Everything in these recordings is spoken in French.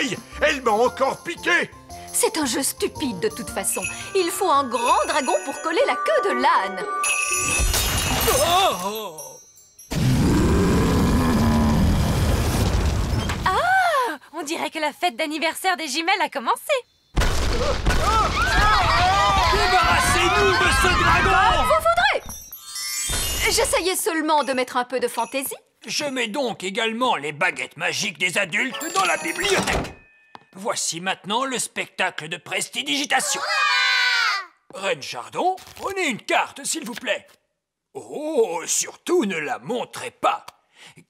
Aïe! Elle m'a encore piqué! C'est un jeu stupide de toute façon. Il faut un grand dragon pour coller la queue de l'âne. Oh! Ah! On dirait que la fête d'anniversaire des jumelles a commencé. Débarrassez-nous de ce dragon! Vous voudrez! J'essayais seulement de mettre un peu de fantaisie. Je mets donc également les baguettes magiques des adultes dans la bibliothèque. Voici maintenant le spectacle de prestidigitation. Reine Chardon, prenez une carte, s'il vous plaît. Oh, surtout ne la montrez pas.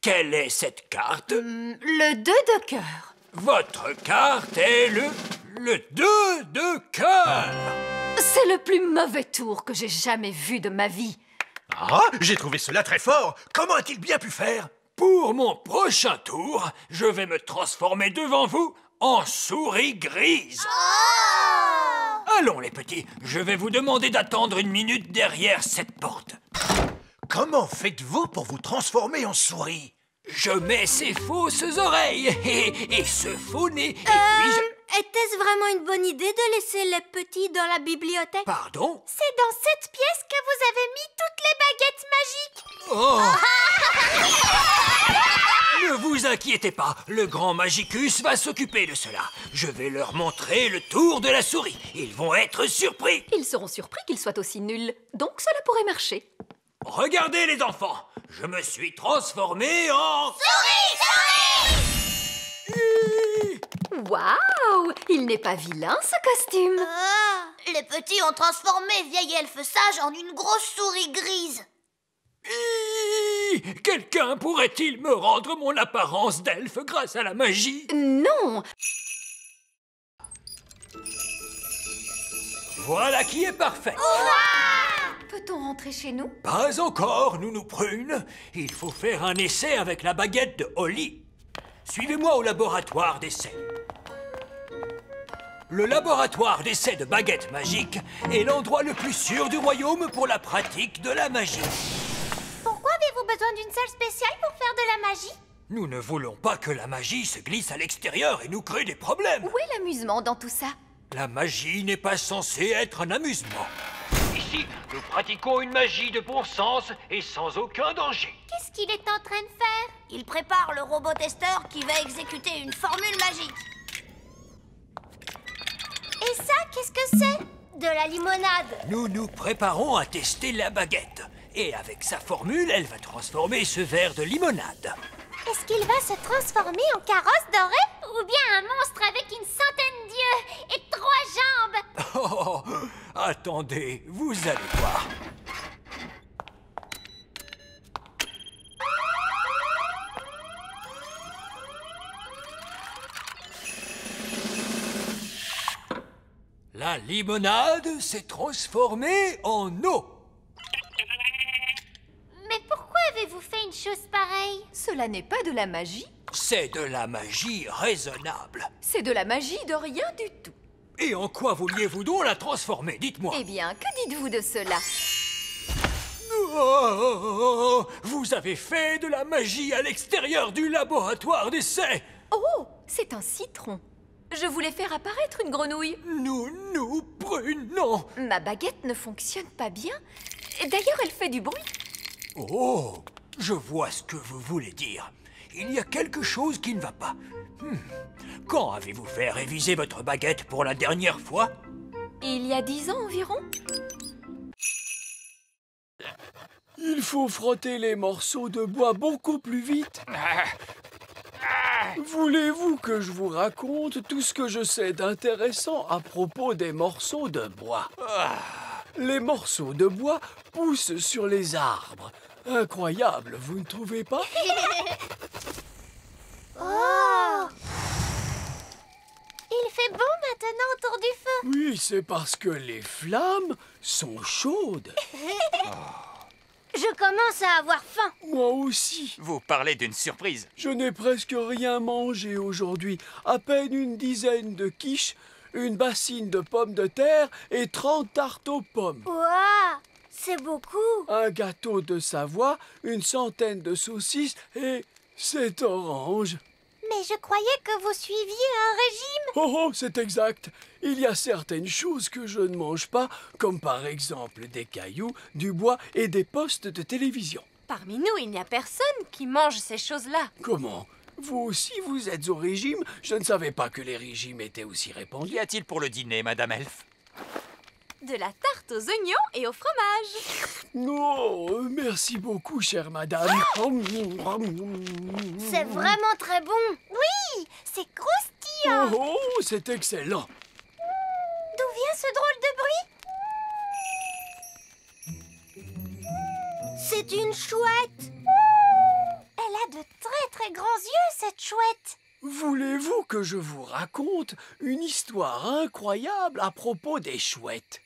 Quelle est cette carte? Le 2 de cœur. Votre carte est le 2 de cœur. C'est le plus mauvais tour que j'ai jamais vu de ma vie. Ah, j'ai trouvé cela très fort! Comment a-t-il bien pu faire? Pour mon prochain tour, je vais me transformer devant vous en souris grise. Allons les petits, je vais vous demander d'attendre une minute derrière cette porte. Comment faites-vous pour vous transformer en souris? Je mets ces fausses oreilles et ce faux nez, et puis je... Était-ce vraiment une bonne idée de laisser les petits dans la bibliothèque? Pardon? C'est dans cette pièce que vous avez mis toutes les baguettes magiques. Oh! Ne vous inquiétez pas, le grand Magicus va s'occuper de cela. Je vais leur montrer le tour de la souris. Ils vont être surpris. Ils seront surpris qu'ils soient aussi nuls. Donc cela pourrait marcher. Regardez les enfants, je me suis transformé en... Waouh! Il n'est pas vilain, ce costume. Les petits ont transformé vieille elfe sage en une grosse souris grise. Quelqu'un pourrait-il me rendre mon apparence d'elfe grâce à la magie? Non! Voilà qui est parfait. Peut-on rentrer chez nous? Pas encore, nounou prune. Il faut faire un essai avec la baguette de Holly. Suivez-moi au laboratoire d'essai. Le laboratoire d'essai de baguettes magiques est l'endroit le plus sûr du royaume pour la pratique de la magie. Pourquoi avez-vous besoin d'une salle spéciale pour faire de la magie? Nous ne voulons pas que la magie se glisse à l'extérieur et nous crée des problèmes. Où est l'amusement dans tout ça? La magie n'est pas censée être un amusement. Ici, nous pratiquons une magie de bon sens et sans aucun danger. Qu'est-ce qu'il est en train de faire? Il prépare le robot testeur qui va exécuter une formule magique. Et ça, qu'est-ce que c'est? De la limonade. Nous nous préparons à tester la baguette. Et avec sa formule, elle va transformer ce verre de limonade. Est-ce qu'il va se transformer en carrosse dorée? Ou bien un monstre avec une centaine d'yeux et 3 jambes? Oh, attendez, vous allez voir. La limonade s'est transformée en eau. Mais pourquoi avez-vous fait une chose pareille? Cela n'est pas de la magie, C'est de la magie raisonnable. c'est de la magie de rien du tout. Et en quoi vouliez-vous donc la transformer? Dites-moi. Eh bien, que dites-vous de cela? Oh, vous avez fait de la magie à l'extérieur du laboratoire d'essai. Oh, c'est un citron. Je voulais faire apparaître une grenouille. Nous, prune, non. Ma baguette ne fonctionne pas bien. D'ailleurs, elle fait du bruit. Oh, je vois ce que vous voulez dire. Il y a quelque chose qui ne va pas. Quand avez-vous fait réviser votre baguette pour la dernière fois? Il y a 10 ans environ. Il faut frotter les morceaux de bois beaucoup plus vite. Voulez-vous que je vous raconte tout ce que je sais d'intéressant à propos des morceaux de bois? Les morceaux de bois poussent sur les arbres. Incroyable, vous ne trouvez pas? Oh! Il fait bon maintenant autour du feu. Oui, c'est parce que les flammes sont chaudes. Je commence à avoir faim. Moi aussi. Vous parlez d'une surprise. Je n'ai presque rien mangé aujourd'hui. À peine une dizaine de quiches, une bassine de pommes de terre et 30 tartes aux pommes. Ouah! C'est beaucoup. Un gâteau de Savoie, une centaine de saucisses et 7 oranges. Mais je croyais que vous suiviez un régime. Oh, c'est exact. Il y a certaines choses que je ne mange pas, comme par exemple des cailloux, du bois et des postes de télévision. Parmi nous, il n'y a personne qui mange ces choses-là. Comment? Vous aussi, vous êtes au régime? Je ne savais pas que les régimes étaient aussi répandus. Qu'y a-t-il pour le dîner, Madame Elfe? De la tarte aux oignons et au fromage. Oh, merci beaucoup, chère madame. C'est vraiment très bon. Oui, c'est croustillant. Oh, c'est excellent. D'où vient ce drôle de bruit? C'est une chouette. Elle a de très très grands yeux, cette chouette. Voulez-vous que je vous raconte une histoire incroyable à propos des chouettes?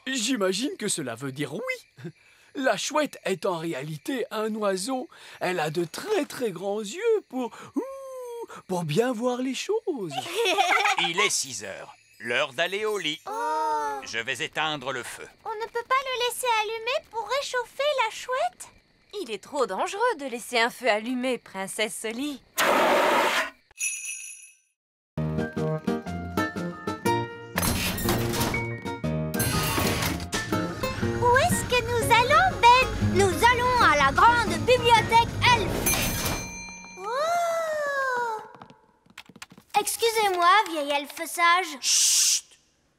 J'imagine que cela veut dire oui. La chouette est en réalité un oiseau. Elle a de très très grands yeux pour bien voir les choses. Il est 6 heures. L'heure d'aller au lit. Oh, Je vais éteindre le feu. on ne peut pas le laisser allumer pour réchauffer la chouette? Il est trop dangereux de laisser un feu allumé, princesse Soli. Où est-ce que nous allons, Ben? Nous allons à la grande bibliothèque elfe. Oh! Excusez-moi, vieil elfe sage. Chut!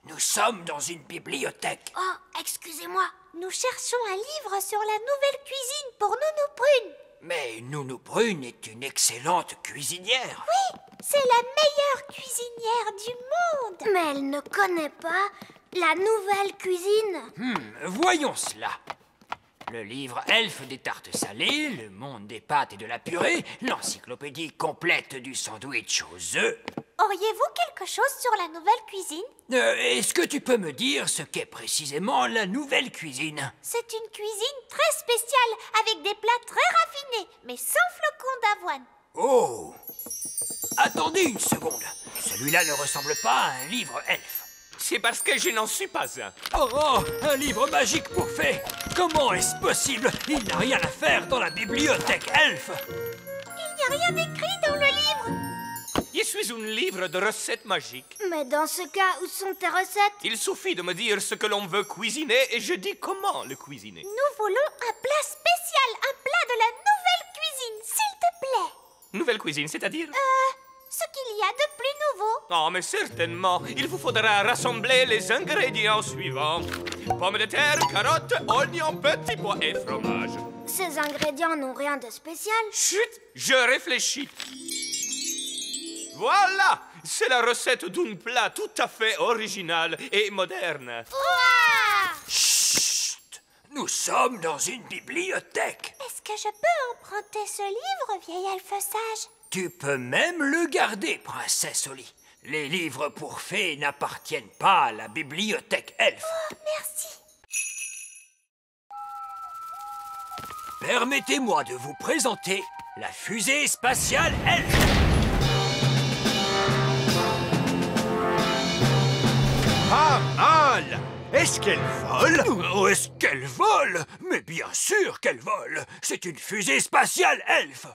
Nous sommes dans une bibliothèque. Oh, excusez-moi. Nous cherchons un livre sur la nouvelle cuisine pour Nounou Prune. Mais Nounou Prune est une excellente cuisinière. Oui, c'est la meilleure cuisinière du monde. Mais elle ne connaît pas la nouvelle cuisine. Voyons cela. Le livre Elfe des tartes salées, le monde des pâtes et de la purée, l'encyclopédie complète du sandwich aux œufs. Auriez-vous quelque chose sur la nouvelle cuisine? Est-ce que tu peux me dire ce qu'est précisément la nouvelle cuisine? C'est une cuisine très spéciale avec des plats très raffinés, mais sans flocons d'avoine. Oh! Attendez une seconde. Celui-là ne ressemble pas à un livre Elfe. C'est parce que je n'en suis pas un. Oh, un livre magique pour fées! Comment est-ce possible? Il n'a rien à faire dans la bibliothèque Elfe! Il n'y a rien d'écrit dans le livre. Je suis un livre de recettes magiques. Mais dans ce cas, où sont tes recettes? Il suffit de me dire ce que l'on veut cuisiner et je dis comment le cuisiner. Nous voulons un plat spécial, un plat de la nouvelle cuisine, s'il te plaît. Nouvelle cuisine, c'est-à-dire? Ce qu'il y a de plus nouveau. Oh, mais certainement. Il vous faudra rassembler les ingrédients suivants. Pommes de terre, carottes, oignons, petits pois et fromage. Ces ingrédients n'ont rien de spécial. Chut, je réfléchis. Voilà, c'est la recette d'un plat tout à fait original et moderne. Ouah! Chut! Nous sommes dans une bibliothèque. Est-ce que je peux emprunter ce livre, vieil elfe sage? Tu peux même le garder, princesse Oli. Les livres pour fées n'appartiennent pas à la bibliothèque Elfe. Oh, merci. Permettez-moi de vous présenter la fusée spatiale Elfe. Pas mal! Est-ce qu'elle vole? Oh, est-ce qu'elle vole? Mais bien sûr qu'elle vole. C'est une fusée spatiale Elfe.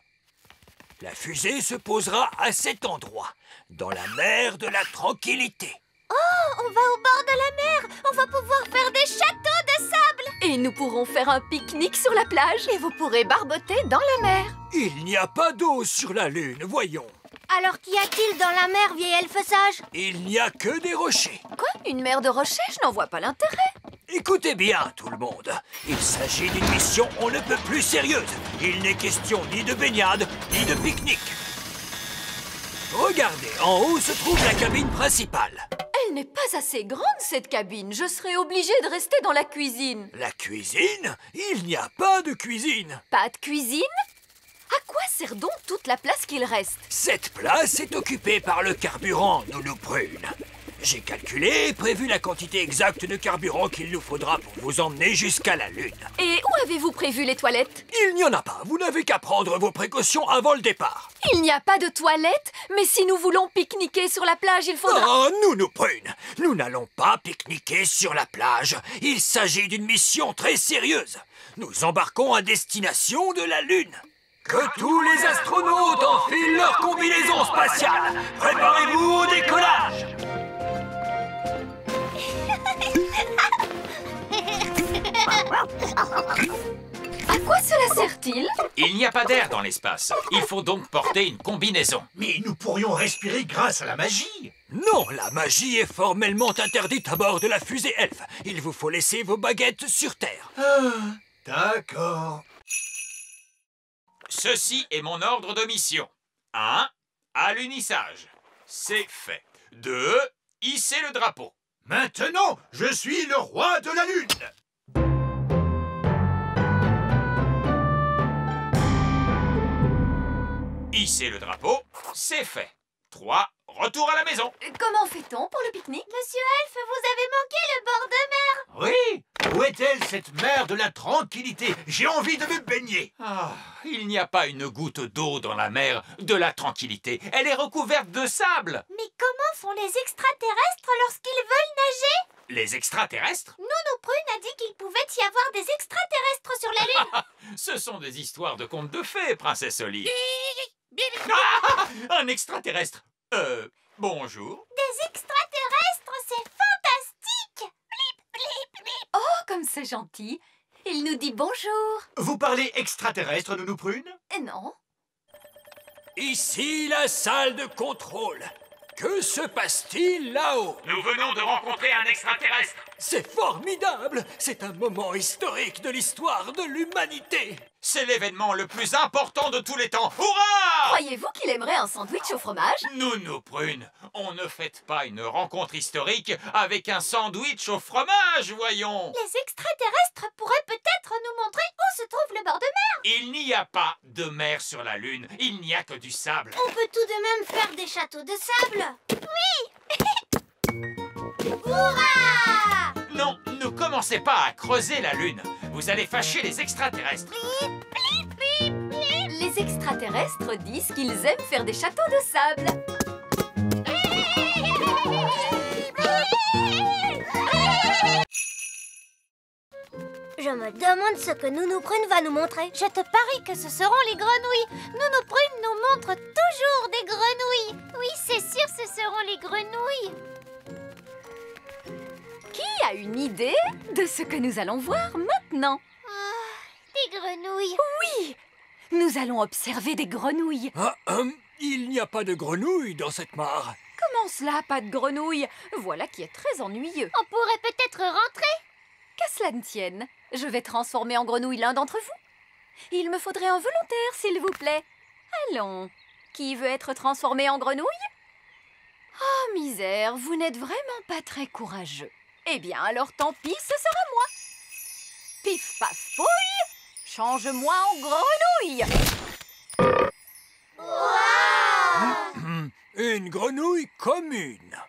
La fusée se posera à cet endroit, dans la mer de la tranquillité. Oh, on va au bord de la mer. On va pouvoir faire des châteaux de sable. Et nous pourrons faire un pique-nique sur la plage et vous pourrez barboter dans la mer. Il n'y a pas d'eau sur la Lune, voyons. Alors qu'y a-t-il dans la mer, vieil elfe sage? Il n'y a que des rochers. Quoi? Une mer de rochers? Je n'en vois pas l'intérêt. Écoutez bien, tout le monde. Il s'agit d'une mission on ne peut plus sérieuse. Il n'est question ni de baignade, ni de pique-nique. Regardez, en haut se trouve la cabine principale. Elle n'est pas assez grande, cette cabine. Je serai obligée de rester dans la cuisine. La cuisine? Il n'y a pas de cuisine. Pas de cuisine? À quoi sert donc toute la place qu'il reste? Cette place est occupée par le carburant, Nounou Prune. J'ai calculé et prévu la quantité exacte de carburant qu'il nous faudra pour vous emmener jusqu'à la Lune. Et où avez-vous prévu les toilettes? Il n'y en a pas. Vous n'avez qu'à prendre vos précautions avant le départ. Il n'y a pas de toilettes? Mais si nous voulons pique-niquer sur la plage, il faudra... Oh, Nounou Prune, nous n'allons pas pique-niquer sur la plage. Il s'agit d'une mission très sérieuse. Nous embarquons à destination de la Lune. Que tous les astronautes enfilent leur combinaison spatiale. Préparez-vous au décollage. À quoi cela sert-il? Il n'y a pas d'air dans l'espace. Il faut donc porter une combinaison. Mais nous pourrions respirer grâce à la magie. Non, la magie est formellement interdite à bord de la fusée Elf. Il vous faut laisser vos baguettes sur Terre. D'accord. Ceci est mon ordre de mission. 1. Alunissage. C'est fait. 2. Hisser le drapeau. Maintenant, je suis le roi de la Lune. Hisser le drapeau. C'est fait. 3. Retour à la maison. Comment fait-on pour le pique-nique? Monsieur Elf, vous avez manqué le bord de mer. Oui. Où est-elle, cette mer de la tranquillité? J'ai envie de me baigner. Ah, il n'y a pas une goutte d'eau dans la mer de la tranquillité. Elle est recouverte de sable. Mais comment font les extraterrestres lorsqu'ils veulent nager? Les extraterrestres? Nounou Prune a dit qu'il pouvait y avoir des extraterrestres sur la Lune. Ce sont des histoires de contes de fées, princesse Oli. Ah, un extraterrestre. Bonjour. Des extraterrestres, c'est fantastique. Oh, comme c'est gentil. Il nous dit bonjour. Vous parlez extraterrestre, Nounou Prune? Non. Ici la salle de contrôle. Que se passe-t-il là-haut? Nous venons de rencontrer un extraterrestre. C'est formidable! C'est un moment historique de l'histoire de l'humanité! C'est l'événement le plus important de tous les temps. Hurrah! Croyez-vous qu'il aimerait un sandwich au fromage? Nounou Prune, on ne fête pas une rencontre historique avec un sandwich au fromage, voyons. Les extraterrestres pourraient peut-être nous montrer où se trouve le bord de mer. Il n'y a pas de mer sur la Lune, il n'y a que du sable. On peut tout de même faire des châteaux de sable. Oui. Hurrah! Non, ne commencez pas à creuser la Lune. Vous allez fâcher les extraterrestres. Les extraterrestres disent qu'ils aiment faire des châteaux de sable. Je me demande ce que Nounou Prune va nous montrer. Je te parie que ce seront les grenouilles. Nounou Prune nous montre toujours des grenouilles. Oui, c'est sûr, ce seront les grenouilles. Qui a une idée de ce que nous allons voir maintenant? Des grenouilles. Oui! Nous allons observer des grenouilles. Il n'y a pas de grenouilles dans cette mare. Comment cela, pas de grenouilles? Voilà qui est très ennuyeux. On pourrait peut-être rentrer. Qu'à cela ne tienne, je vais transformer en grenouille l'un d'entre vous. Il me faudrait un volontaire, s'il vous plaît. Allons, qui veut être transformé en grenouille? Oh, misère, vous n'êtes vraiment pas très courageux. Eh bien, alors tant pis, ce sera moi. Pif paf pouille, change-moi en grenouille. Une grenouille commune.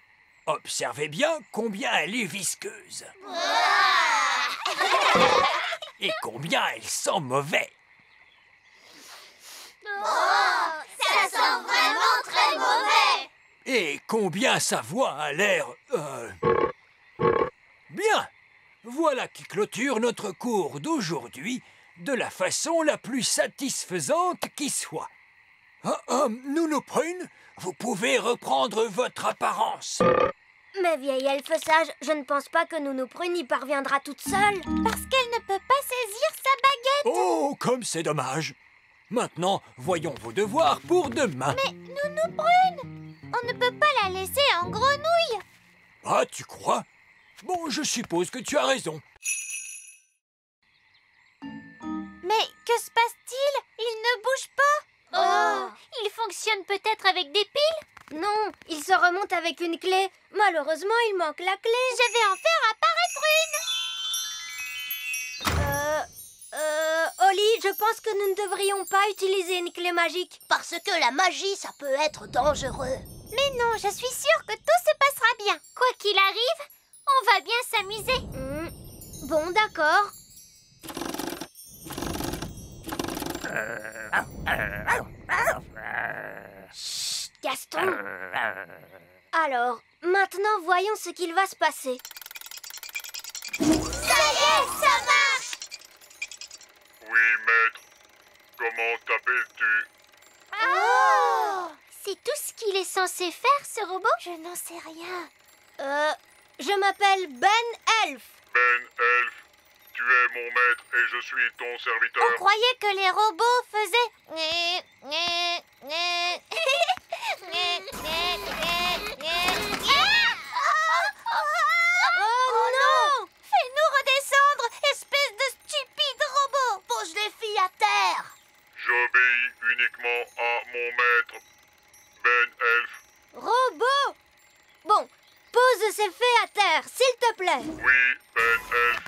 Observez bien combien elle est visqueuse. Et combien elle sent mauvais. Ça sent vraiment très mauvais. Et combien sa voix a l'air... Bien. Voilà qui clôture notre cours d'aujourd'hui de la façon la plus satisfaisante qui soit. Nounou Prune, vous pouvez reprendre votre apparence. Mais vieille elfe sage, je ne pense pas que Nounou Prune y parviendra toute seule. Parce qu'elle ne peut pas saisir sa baguette. Oh, comme c'est dommage. Maintenant, voyons vos devoirs pour demain. Mais Nounou Prune, on ne peut pas la laisser en grenouille. Ah, tu crois? Bon, je suppose que tu as raison. Mais que se passe-t-il? Il ne bouge pas. Oh, il fonctionne peut-être avec des piles? Non, il se remonte avec une clé. Malheureusement, il manque la clé. Je vais en faire apparaître une. Oli, je pense que nous ne devrions pas utiliser une clé magique. Parce que la magie, ça peut être dangereux. Mais non, je suis sûre que tout se passera bien. Quoi qu'il arrive, on va bien s'amuser. Bon, d'accord. Chut, Gaston. Alors, maintenant, voyons ce qu'il va se passer. Ça y est, ça marche. Oui, maître. Comment Comment t'appelles-tu? Oh! C'est tout ce qu'il est censé faire, ce robot? Je n'en sais rien. Je m'appelle Ben Elf. Ben Elf, tu es mon maître et je suis ton serviteur. On croyait que les robots faisaient... Oh non! Fais-nous redescendre, espèce de stupide robot! Pose les filles à terre! J'obéis uniquement à mon maître, Ben Elf. Robot! Bon, pose ces fées à terre, s'il te plaît. Oui, Ben Elf.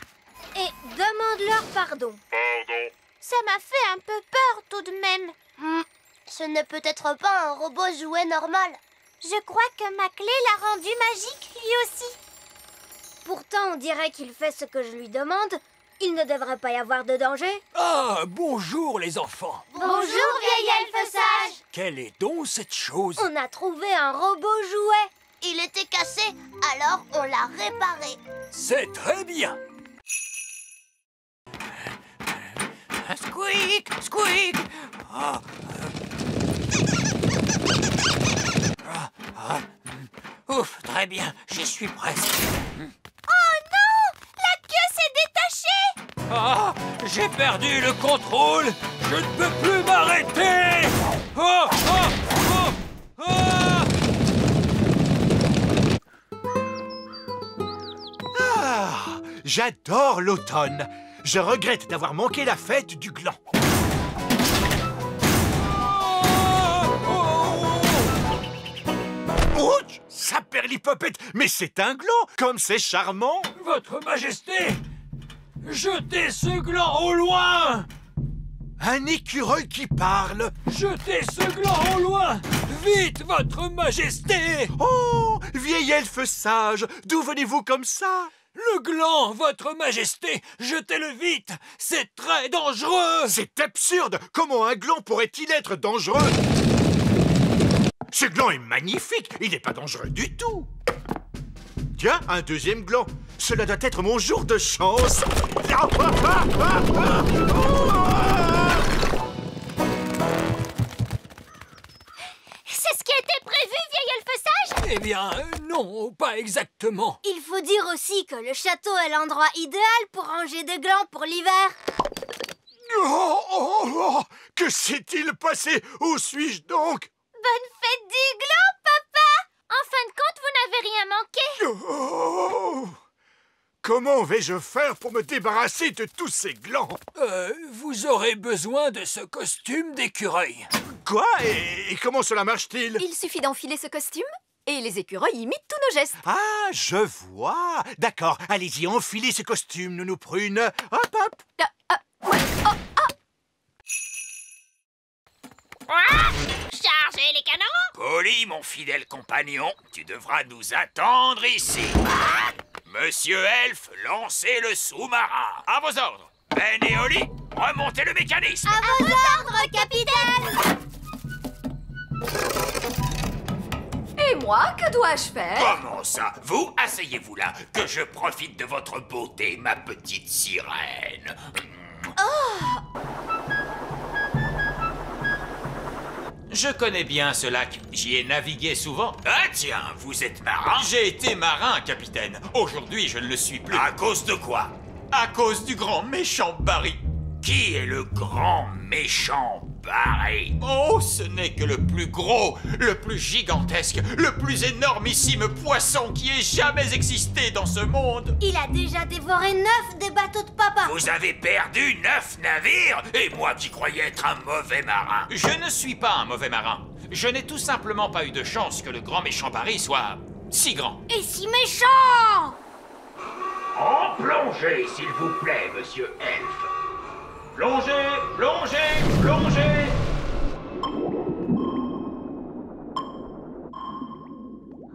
Et demande-leur pardon. Pardon. Ça m'a fait un peu peur tout de même. Ce n'est peut-être pas un robot jouet normal. Je crois que ma clé l'a rendu magique, lui aussi. Pourtant, on dirait qu'il fait ce que je lui demande. Il ne devrait pas y avoir de danger. Ah, bonjour les enfants. Bonjour, vieil elfe sage. Quelle est donc cette chose? On a trouvé un robot jouet. Il était cassé, alors on l'a réparé. C'est très bien. Squeak, squeak. Ouf, très bien, j'y suis presque. Oh non! La queue s'est détachée! Ah, j'ai perdu le contrôle. Je ne peux plus m'arrêter. Oh, oh, oh, oh. Ah, j'adore l'automne. Je regrette d'avoir manqué la fête du gland. Ouch! Saperlipopette, mais c'est un gland, comme c'est charmant! Votre Majesté, jetez ce gland au loin! Un écureuil qui parle! Jetez ce gland au loin! Vite, Votre Majesté! Oh! Vieil elfe sage, d'où venez-vous comme ça? Le gland, Votre Majesté! Jetez-le vite! C'est très dangereux! C'est absurde! Comment un gland pourrait-il être dangereux? Ce gland est magnifique! Il n'est pas dangereux du tout! Tiens, un deuxième gland! Cela doit être mon jour de chance! C'est ce qui a été prévu, vieil elfe sage? Eh bien, non, pas exactement. Il faut dire aussi que le château est l'endroit idéal pour ranger des glands pour l'hiver. Oh, que s'est-il passé? Où suis-je donc? Bonne fête du gland, papa! En fin de compte, vous n'avez rien manqué. Oh, comment vais-je faire pour me débarrasser de tous ces glands? Vous aurez besoin de ce costume d'écureuil. Quoi? Et comment cela marche-t-il? Il suffit d'enfiler ce costume et les écureuils imitent tous nos gestes. Ah, je vois. D'accord, allez-y, enfilez ce costume, nounou prune. Hop, hop. Ouais. Oh, Chargez les canons! Polly, mon fidèle compagnon, tu devras nous attendre ici. Monsieur Elf, lancez le sous-marin. À vos ordres. Ben et Oli, remontez le mécanisme. À vos ordres, capitaine! et moi, que dois-je faire? Comment ça? Vous, asseyez-vous là, que je profite de votre beauté, ma petite sirène. Je connais bien ce lac. J'y ai navigué souvent. Ah tiens, vous êtes marin? J'ai été marin, capitaine. Aujourd'hui, je ne le suis plus. À cause de quoi? À cause du grand méchant Barry. Qui est le grand méchant Barry? Oh, ce n'est que le plus gros, le plus gigantesque, le plus énormissime poisson qui ait jamais existé dans ce monde. Il a déjà dévoré 9 des bateaux de papa. Vous avez perdu 9 navires? Et moi qui croyais être un mauvais marin. Je ne suis pas un mauvais marin. Je n'ai tout simplement pas eu de chance que le grand méchant Barry soit si grand. Et si méchant! En plongée, s'il vous plaît, monsieur Elf. Plongez, plongez, plongez.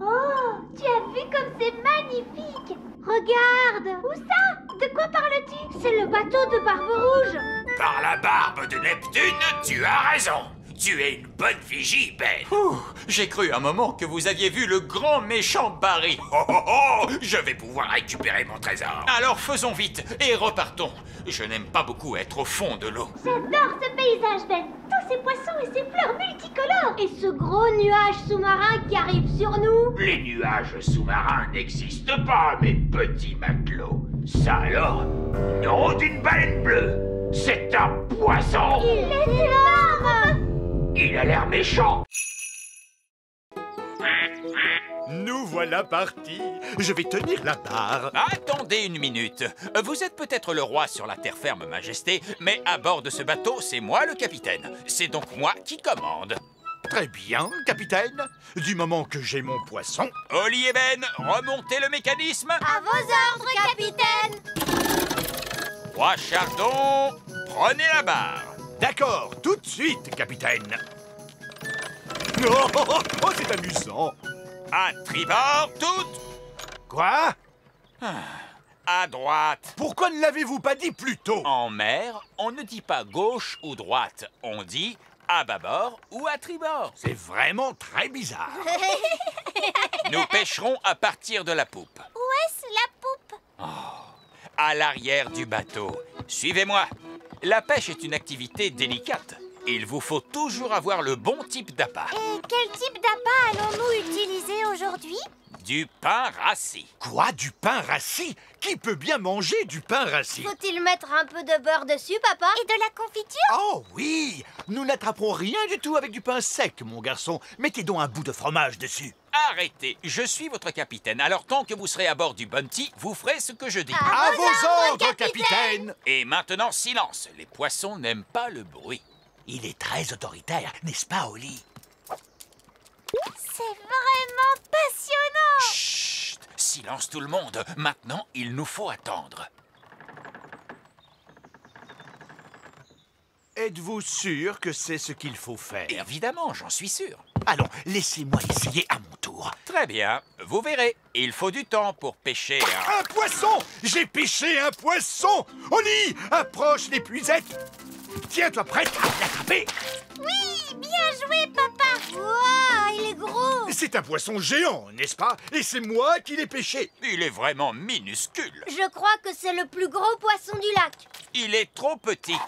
Oh, tu as vu comme c'est magnifique! Regarde! Où ça? De quoi parles-tu? C'est le bateau de Barbe Rouge! Par la barbe de Neptune, tu as raison. Tu es une bonne vigie, Ben. J'ai cru un moment que vous aviez vu le grand méchant Barry. Oh, oh, oh, je vais pouvoir récupérer mon trésor. Alors faisons vite et repartons. Je n'aime pas beaucoup être au fond de l'eau. J'adore ce paysage, Ben. Tous ces poissons et ces fleurs multicolores. Et ce gros nuage sous-marin qui arrive sur nous. Les nuages sous-marins n'existent pas, mes petits matelots. Ça alors, nom d'une baleine bleue. C'est un poisson. Il est énorme. Il a l'air méchant. Nous voilà partis. Je vais tenir la barre. Attendez une minute. Vous êtes peut-être le roi sur la terre ferme, Majesté, mais à bord de ce bateau, c'est moi le capitaine. C'est donc moi qui commande. Très bien, capitaine. Du moment que j'ai mon poisson. Oli et Ben, remontez le mécanisme. À vos ordres, capitaine. Roi Chardon, prenez la barre. D'accord, tout de suite, capitaine. Oh, c'est amusant. À tribord, toutes. Quoi? À droite. Pourquoi ne l'avez-vous pas dit plus tôt? En mer, on ne dit pas gauche ou droite. On dit à bâbord ou à tribord. C'est vraiment très bizarre. Nous pêcherons à partir de la poupe. Où est-ce la poupe? À l'arrière du bateau. Suivez-moi. La pêche est une activité délicate. Il vous faut toujours avoir le bon type d'appât. Et quel type d'appât allons-nous utiliser aujourd'hui? Du pain rassis. Quoi, du pain rassis? Qui peut bien manger du pain rassis? Faut-il mettre un peu de beurre dessus, papa? Et de la confiture? Oh oui! Nous n'attraperons rien du tout avec du pain sec, mon garçon. Mettez donc un bout de fromage dessus. Arrêtez, je suis votre capitaine. Alors tant que vous serez à bord du Bounty, vous ferez ce que je dis. À vos ordres, capitaine! Et maintenant, silence. Les poissons n'aiment pas le bruit. Il est très autoritaire, n'est-ce pas, Oli? C'est vraiment passionnant! Chut! Silence tout le monde. Maintenant, il nous faut attendre. Êtes-vous sûr que c'est ce qu'il faut faire? Évidemment, j'en suis sûr. Allons, laissez-moi essayer à mon tour. Très bien, vous verrez. Il faut du temps pour pêcher Un poisson! J'ai pêché un poisson! Oli, approche l'épuisette! Tiens-toi prête à l'attraper! Oui, bien joué, papa! Wow, il est gros! C'est un poisson géant, n'est-ce pas? Et c'est moi qui l'ai pêché. Il est vraiment minuscule. Je crois que c'est le plus gros poisson du lac. Il est trop petit.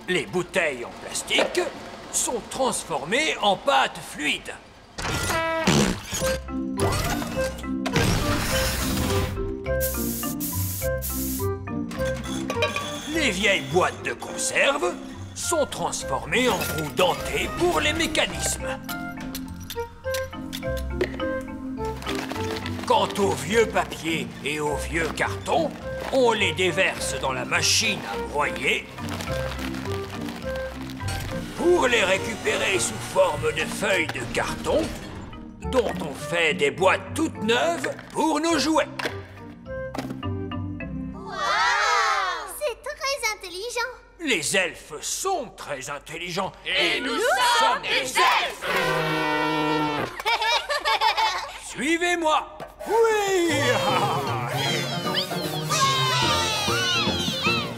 Les bouteilles en plastique sont transformées en pâte fluide. Les vieilles boîtes de conserve sont transformées en roues dentées pour les mécanismes. Quant aux vieux papiers et aux vieux cartons, on les déverse dans la machine à broyer pour les récupérer sous forme de feuilles de carton dont on fait des boîtes toutes neuves pour nos jouets. C'est très intelligent. Les elfes sont très intelligents. Et nous sommes des elfes! Suivez-moi. Oui.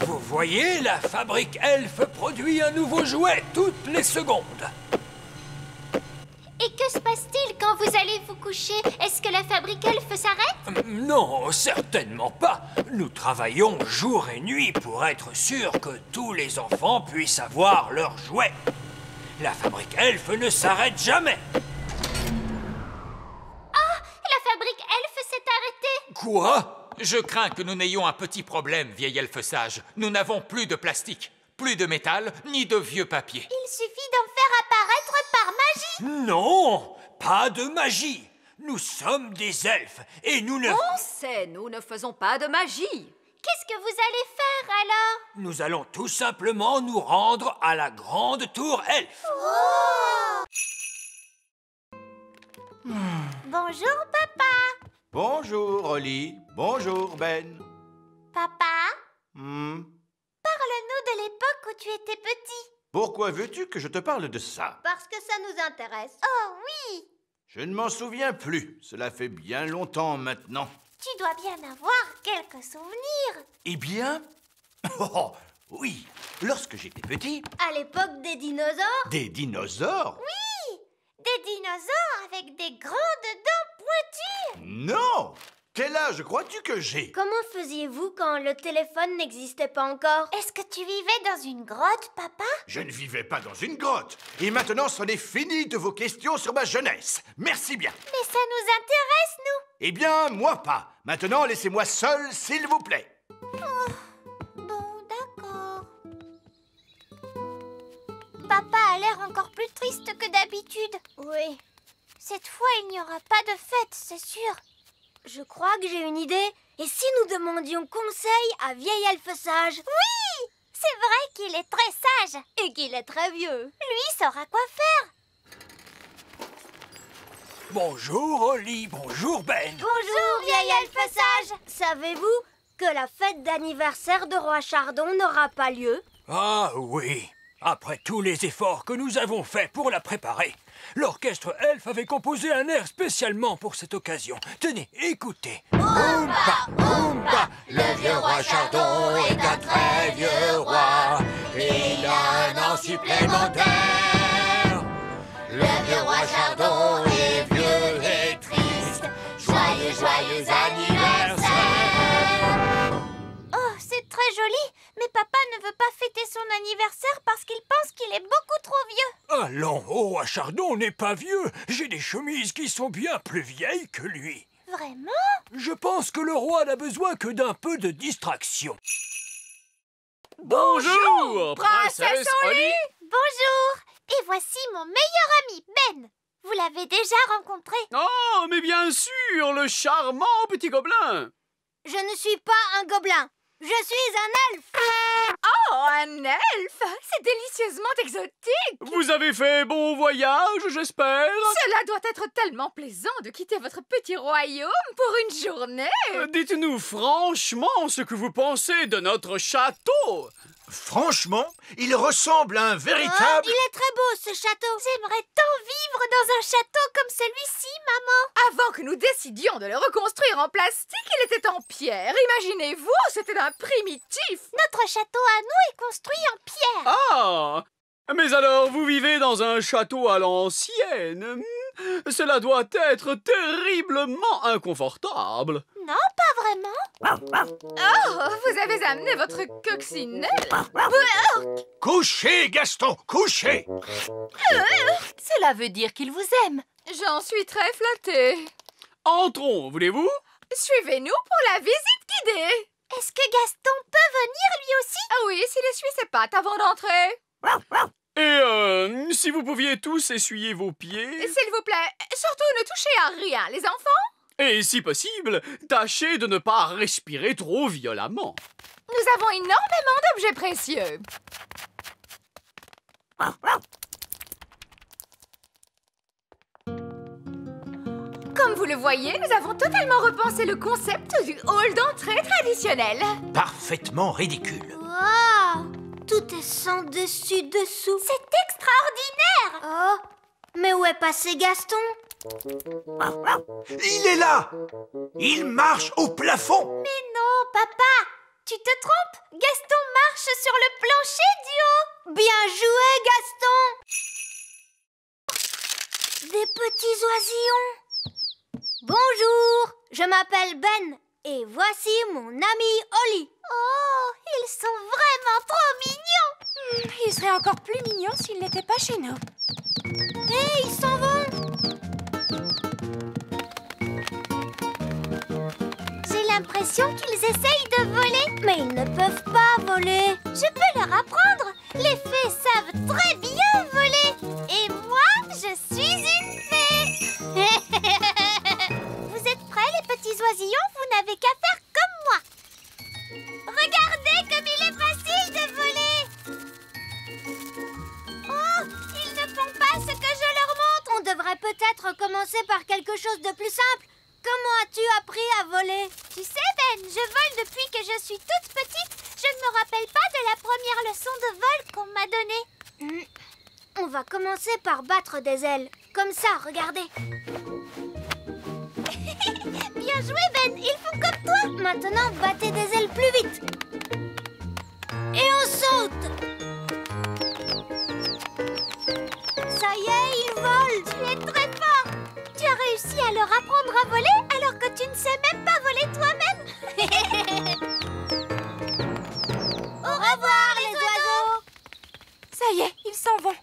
Vous voyez, la fabrique Elfe produit un nouveau jouet toutes les secondes. Et que se passe-t-il quand vous allez vous coucher? Est-ce que la fabrique Elfe s'arrête? Non, certainement pas. Nous travaillons jour et nuit pour être sûrs que tous les enfants puissent avoir leurs jouets. La fabrique Elfe ne s'arrête jamais. La fabrique Elfe s'est arrêtée. Quoi? Je crains que nous n'ayons un petit problème, vieil elfe sage. Nous n'avons plus de plastique, plus de métal, ni de vieux papier. Il suffit d'en faire apparaître par magie. Non, pas de magie. Nous sommes des elfes et nous ne... On sait, nous ne faisons pas de magie. Qu'est-ce que vous allez faire alors? Nous allons tout simplement nous rendre à la grande tour elfe. Bonjour, papa. Bonjour, Oli. Bonjour, Ben. Papa, Hmm. parle-nous de l'époque où tu étais petit. Pourquoi veux-tu que je te parle de ça? Parce que ça nous intéresse. Oh oui. Je ne m'en souviens plus. Cela fait bien longtemps maintenant. Tu dois bien avoir quelques souvenirs. Eh bien... Oh, oui. Lorsque j'étais petit... À l'époque des dinosaures? Des dinosaures? Oui! Des dinosaures avec des grandes dents pointues! Non! Quel âge crois-tu que j'ai? Comment faisiez-vous quand le téléphone n'existait pas encore? Est-ce que tu vivais dans une grotte, papa? Je ne vivais pas dans une grotte. Et maintenant, c'en est fini de vos questions sur ma jeunesse. Merci bien. Mais ça nous intéresse, nous! Eh bien, moi pas. Maintenant, laissez-moi seul, s'il vous plaît. Bon, d'accord. Papa a l'air encore plus triste que d'habitude. Oui. Cette fois, il n'y aura pas de fête, c'est sûr. Je crois que j'ai une idée. Et si nous demandions conseil à Vieil Elfe Sage? Oui! C'est vrai qu'il est très sage. Et qu'il est très vieux. Lui saura quoi faire. Bonjour, Oli. Bonjour, Ben. Bonjour, Vieil Elfe Sage. Savez-vous que la fête d'anniversaire de Roi Chardon n'aura pas lieu? Ah oui. Après tous les efforts que nous avons faits pour la préparer, l'orchestre elfe avait composé un air spécialement pour cette occasion. Tenez, écoutez. Oompa, Oompa, le vieux roi Chardon est un très vieux roi. Il a un an supplémentaire. Le vieux roi Chardon est vieux et triste. Joyeux, joyeux anniversaire. Oh, c'est très joli, mais papa ne veut pas fêter son anniversaire parce qu'il pense qu'il est beaucoup trop vieux. Allons, oh, roi Chardon n'est pas vieux. J'ai des chemises qui sont bien plus vieilles que lui. Vraiment? Je pense que le roi n'a besoin que d'un peu de distraction. Bonjour, princesse Oli. Bonjour. Et voici mon meilleur ami, Ben. Vous l'avez déjà rencontré? Oh, mais bien sûr, le charmant petit gobelin. Je ne suis pas un gobelin. Je suis un elfe. Oh, un elfe! C'est délicieusement exotique! Vous avez fait bon voyage, j'espère. Cela doit être tellement plaisant de quitter votre petit royaume pour une journée! Dites-nous franchement ce que vous pensez de notre château. Franchement, il ressemble à un véritable... Il est très beau, ce château. J'aimerais tant vivre dans un château comme celui-ci, maman. Avant que nous décidions de le reconstruire en plastique, il était en pierre. Imaginez-vous, c'était un primitif! Notre château à nous est construit en pierre. Ah! Mais alors, vous vivez dans un château à l'ancienne. Cela doit être terriblement inconfortable. Non, pas vraiment. Oh, vous avez amené votre coccinelle! Couchez, Gaston, couchez! Cela veut dire qu'il vous aime. J'en suis très flattée. Entrons, voulez-vous? Suivez-nous pour la visite guidée. Est-ce que Gaston peut venir lui aussi? Ah oui, s'il essuie ses pattes avant d'entrer. Et si vous pouviez tous essuyer vos pieds. S'il vous plaît, surtout ne touchez à rien, les enfants. Et si possible, tâchez de ne pas respirer trop violemment. Nous avons énormément d'objets précieux. Comme vous le voyez, nous avons totalement repensé le concept du hall d'entrée traditionnel. Parfaitement ridicule. Wow! Tout est sans dessus-dessous. C'est extraordinaire! Oh! Mais où est passé Gaston? Il est là! Il marche au plafond! Mais non, papa! Tu te trompes? Gaston marche sur le plancher du haut! Bien joué, Gaston! Des petits oisillons! Bonjour! Je m'appelle Ben et voici mon ami Oli. Oh, ils sont vraiment trop mignons! Il serait encore plus mignon s'il n'était pas chez nous. Hé, ils s'en vont! J'ai l'impression qu'ils essayent de voler. Mais ils ne peuvent pas voler. Je peux leur apprendre. Les fées savent très bien voler. Et moi, je suis une fée. Vous êtes prêts, les petits oisillons? Vous n'avez qu'à faire comme moi. Regardez comme il est facile de voler. Oh, ils ne font pas ce que je leur montre. On devrait peut-être commencer par quelque chose de plus simple. Comment as-tu appris à voler? Tu sais, Ben, je vole depuis que je suis toute petite. Je ne me rappelle pas de la première leçon de vol qu'on m'a donnée. On va commencer par battre des ailes. Comme ça, regardez. Bien joué, Ben. Ils font comme toi. Maintenant, battez des ailes plus vite. Et on saute. Ça y est, il vole. Tu es très fort. Tu as réussi à leur apprendre à voler alors que tu ne sais même pas voler toi-même. Au revoir, les oiseaux. Ça y est, ils s'en vont.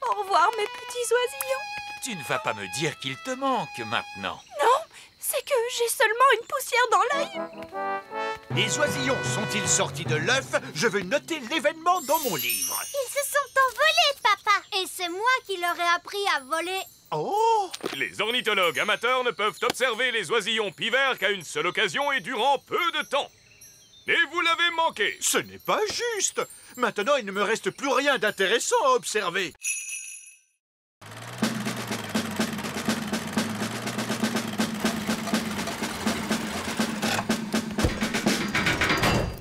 Au revoir, mes petits oisillons. Tu ne vas pas me dire qu'il te manque maintenant. Non, c'est que j'ai seulement une poussière dans l'œil. Les oisillons sont-ils sortis de l'œuf? Je veux noter l'événement dans mon livre. Ils se sont envolés, papa. Et c'est moi qui leur ai appris à voler. Oh! Les ornithologues amateurs ne peuvent observer les oisillons pivers qu'à une seule occasion et durant peu de temps. Et vous l'avez manqué. Ce n'est pas juste. Maintenant, il ne me reste plus rien d'intéressant à observer.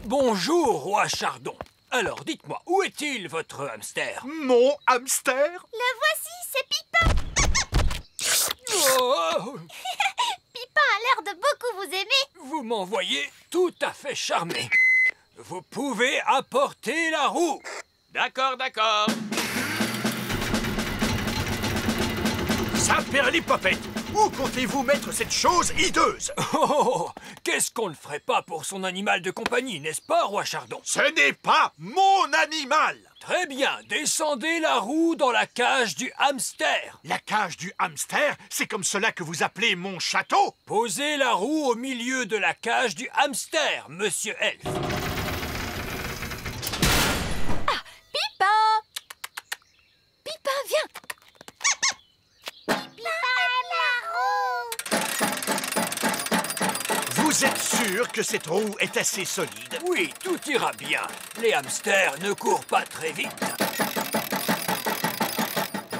Bonjour, roi Chardon. Alors, dites-moi, où est-il, votre hamster? Mon hamster? Le voici, c'est Pipin. Oh, Pipin a l'air de beaucoup vous aimer. vous m'envoyez tout à fait charmé. Vous pouvez apporter la roue. D'accord, d'accord. Saperlipopette, où comptez-vous mettre cette chose hideuse? Oh, qu'est-ce qu'on ne ferait pas pour son animal de compagnie, n'est-ce pas, roi Chardon? Ce n'est pas mon animal! Très bien, descendez la roue dans la cage du hamster. La cage du hamster, c'est comme cela que vous appelez mon château? Posez la roue au milieu de la cage du hamster, monsieur Elf. Pipin! Pipin, viens! Vous êtes sûr que cette roue est assez solide? Oui, tout ira bien. Les hamsters ne courent pas très vite.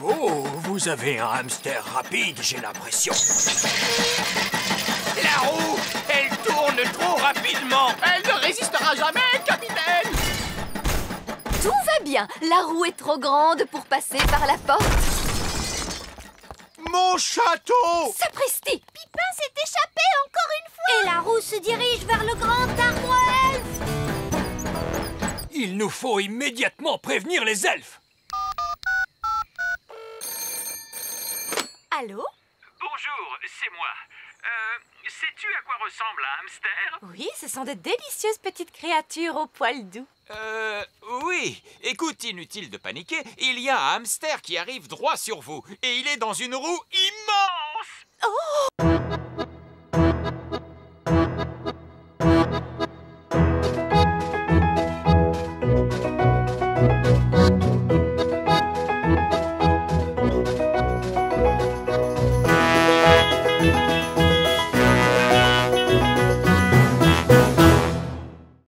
Oh, vous avez un hamster rapide, j'ai l'impression. La roue, elle tourne trop rapidement. Elle ne résistera jamais, capitaine. Tout va bien. La roue est trop grande pour passer par la porte. Mon château! Sapristi! Pipin s'est échappé encore une fois. Et la roue se dirige vers le grand arbre elfe. Il nous faut immédiatement prévenir les elfes. Allô? Bonjour, c'est moi. Sais-tu à quoi ressemble un hamster? Oui, ce sont de délicieuses petites créatures aux poils doux. Oui. Écoute, inutile de paniquer, il y a un hamster qui arrive droit sur vous. Et il est dans une roue immense. Oh!